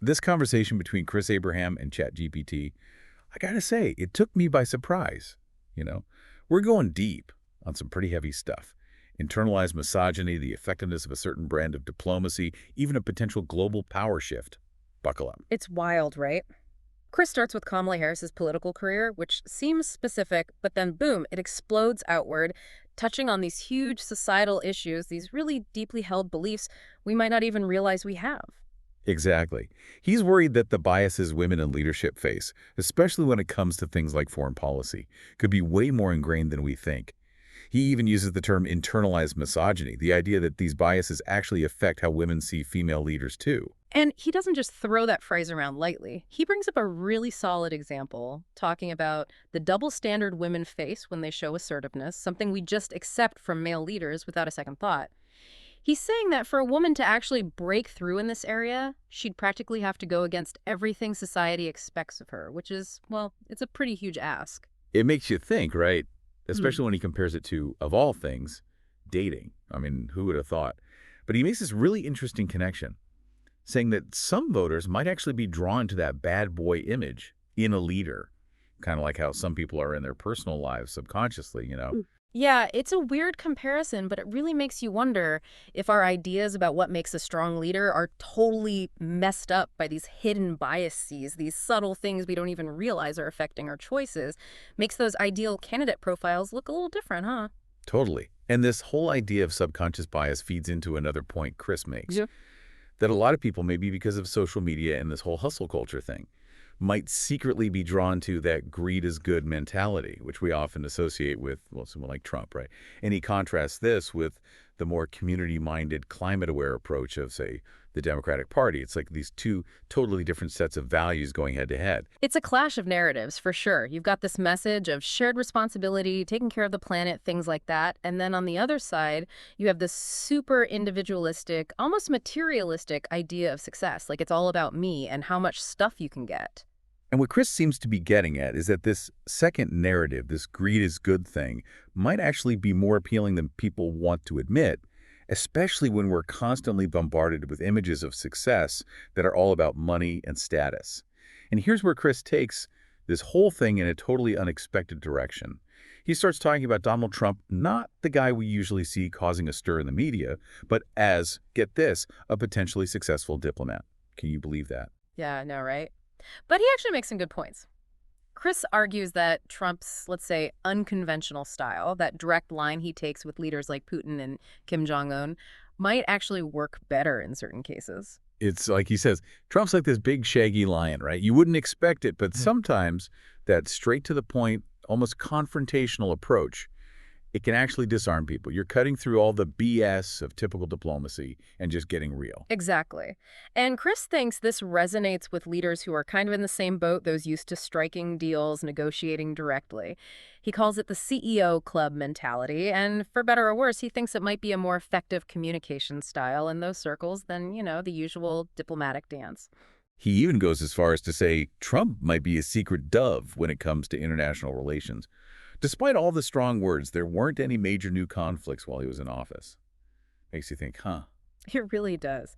This conversation between Chris Abraham and ChatGPT, I gotta say, it took me by surprise. You know, we're going deep on some pretty heavy stuff. Internalized misogyny, the effectiveness of a certain brand of diplomacy, even a potential global power shift. Buckle up. It's wild, right? Chris starts with Kamala Harris's political career, which seems specific, but then boom, it explodes outward, touching on these huge societal issues, these really deeply held beliefs we might not even realize we have. Exactly. He's worried that the biases women in leadership face, especially when it comes to things like foreign policy, could be way more ingrained than we think. He even uses the term internalized misogyny, the idea that these biases actually affect how women see female leaders too. And he doesn't just throw that phrase around lightly. He brings up a really solid example, talking about the double standard women face when they show assertiveness, something we just accept from male leaders without a second thought. He's saying that for a woman to actually break through in this area, she'd practically have to go against everything society expects of her, which is, well, it's a pretty huge ask. It makes you think, right? Hmm. Especially when he compares it to, of all things, dating. I mean, who would have thought? But he makes this really interesting connection, saying that some voters might actually be drawn to that bad boy image in a leader, kind of like how some people are in their personal lives subconsciously. Yeah, it's a weird comparison, but it really makes you wonder if our ideas about what makes a strong leader are totally messed up by these hidden biases, these subtle things we don't even realize are affecting our choices. Makes those ideal candidate profiles look a little different, huh? Totally. And this whole idea of subconscious bias feeds into another point Chris makes, Yeah. that a lot of people, maybe because of social media and this whole hustle culture thing, might secretly be drawn to that greed is good mentality, which we often associate with, well, someone like Trump, right? And he contrasts this with the more community-minded, climate-aware approach of, say, the Democratic Party. It's like these two totally different sets of values going head-to-head. It's a clash of narratives, for sure. You've got this message of shared responsibility, taking care of the planet, things like that. And then on the other side, you have this super individualistic, almost materialistic idea of success. Like it's all about me and how much stuff you can get. And what Chris seems to be getting at is that this second narrative, this greed is good thing, might actually be more appealing than people want to admit, especially when we're constantly bombarded with images of success that are all about money and status. And here's where Chris takes this whole thing in a totally unexpected direction. He starts talking about Donald Trump, not the guy we usually see causing a stir in the media, but as, get this, a potentially successful diplomat. Can you believe that? Yeah, I know, right? But he actually makes some good points. Chris argues that Trump's, let's say, unconventional style, that direct line he takes with leaders like Putin and Kim Jong-un, might actually work better in certain cases. It's like he says, Trump's like this big shaggy lion, right? You wouldn't expect it, but sometimes that straight to the point, almost confrontational approach, it can actually disarm people. You're cutting through all the BS of typical diplomacy and just getting real. Exactly. And Chris thinks this resonates with leaders who are kind of in the same boat, those used to striking deals, negotiating directly. He calls it the CEO club mentality, and for better or worse, he thinks it might be a more effective communication style in those circles than, the usual diplomatic dance. He even goes as far as to say Trump might be a secret dove when it comes to international relations. Despite all the strong words, there weren't any major new conflicts while he was in office. Makes you think, huh? It really does.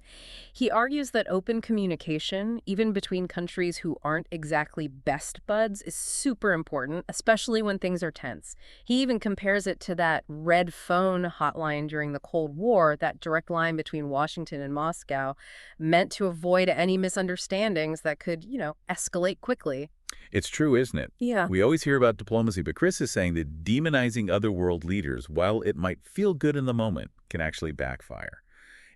He argues that open communication, even between countries who aren't exactly best buds, is super important, especially when things are tense. He even compares it to that red phone hotline during the Cold War, that direct line between Washington and Moscow, meant to avoid any misunderstandings that could, escalate quickly. It's true, isn't it? Yeah. We always hear about diplomacy, but Chris is saying that demonizing other world leaders, while it might feel good in the moment, can actually backfire.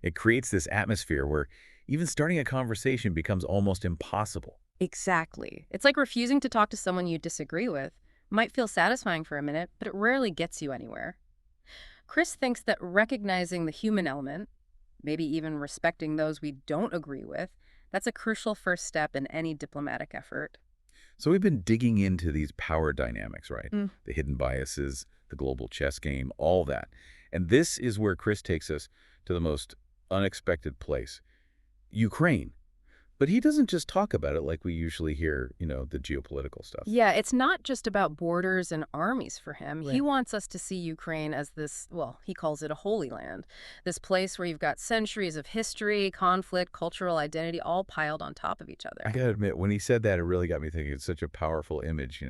It creates this atmosphere where even starting a conversation becomes almost impossible. Exactly. It's like refusing to talk to someone you disagree with. Might feel satisfying for a minute, but it rarely gets you anywhere. Chris thinks that recognizing the human element, maybe even respecting those we don't agree with, that's a crucial first step in any diplomatic effort. So we've been digging into these power dynamics, right? Mm. The hidden biases, the global chess game, all that. And this is where Chris takes us to the most unexpected place. Ukraine. But he doesn't just talk about it like we usually hear, the geopolitical stuff. Yeah, it's not just about borders and armies for him. He Right. wants us to see Ukraine as this, well, he calls it a holy land, this place where you've got centuries of history, conflict, cultural identity all piled on top of each I other. gotta admit, when he said that, it really got me thinking. It's such a powerful image.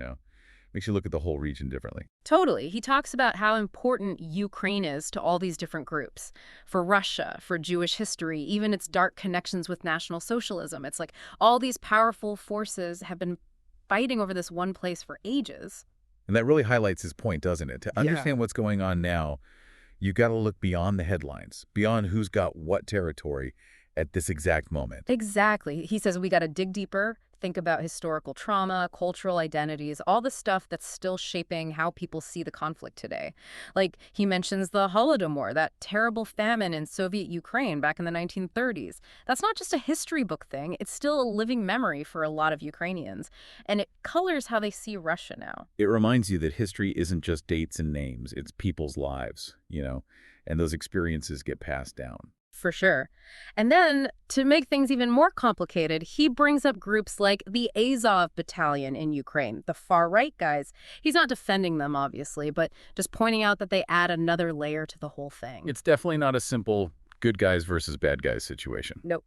Makes you look at the whole region differently. Totally. He talks about how important Ukraine is to all these different groups. For Russia, for Jewish history, even its dark connections with National Socialism. It's like all these powerful forces have been fighting over this one place for ages. And that really highlights his point, doesn't it? To Yeah. understand what's going on now, you got to look beyond the headlines, beyond who's got what territory at this exact moment. Exactly. He says we got to dig deeper, think about historical trauma, cultural identities, all the stuff that's still shaping how people see the conflict today. Like he mentions the Holodomor, that terrible famine in Soviet Ukraine back in the 1930s. That's not just a history book thing, it's still a living memory for a lot of Ukrainians. And it colors how they see Russia now. It reminds you that history isn't just dates and names, it's people's lives, and those experiences get passed down. For sure. And then, to make things even more complicated, he brings up groups like the Azov Battalion in Ukraine, the far-right guys. He's not defending them, obviously, but just pointing out that they add another layer to the whole thing. It's definitely not a simple good guys versus bad guys situation. Nope.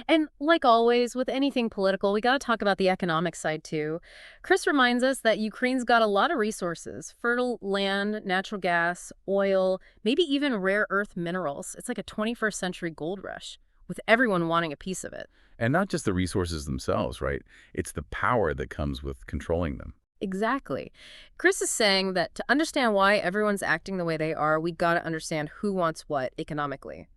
And like always, with anything political, we got to talk about the economic side too. Chris reminds us that Ukraine's got a lot of resources: fertile land, natural gas, oil, maybe even rare earth minerals. It's like a 21st century gold rush, with everyone wanting a piece of it. And not just the resources themselves, right? It's the power that comes with controlling them. Exactly. Chris is saying that to understand why everyone's acting the way they are, we got to understand who wants what economically.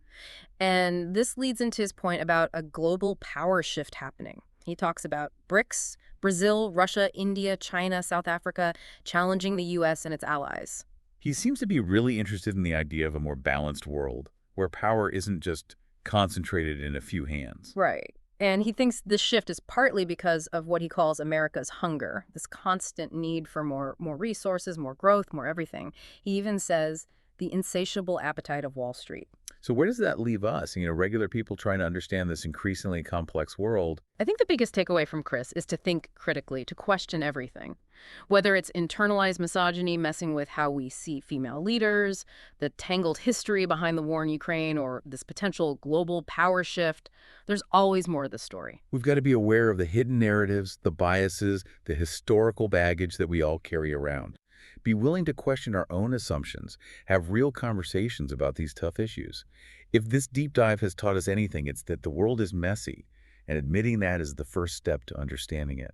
And this leads into his point about a global power shift happening. He talks about BRICS, Brazil, Russia, India, China, South Africa, challenging the U.S. and its allies. He seems to be really interested in the idea of a more balanced world, where power isn't just concentrated in a few hands. Right. And he thinks this shift is partly because of what he calls America's hunger, this constant need for more resources, more growth, more everything. He even says the insatiable appetite of Wall Street. So where does that leave us? Regular people trying to understand this increasingly complex world. I think the biggest takeaway from Chris is to think critically, to question everything. Whether it's internalized misogyny messing with how we see female leaders, the tangled history behind the war in Ukraine, or this potential global power shift, there's always more of the story. We've got to be aware of the hidden narratives, the biases, the historical baggage that we all carry around. Be willing to question our own assumptions, have real conversations about these tough issues. If this deep dive has taught us anything, it's that the world is messy, and admitting that is the first step to understanding it.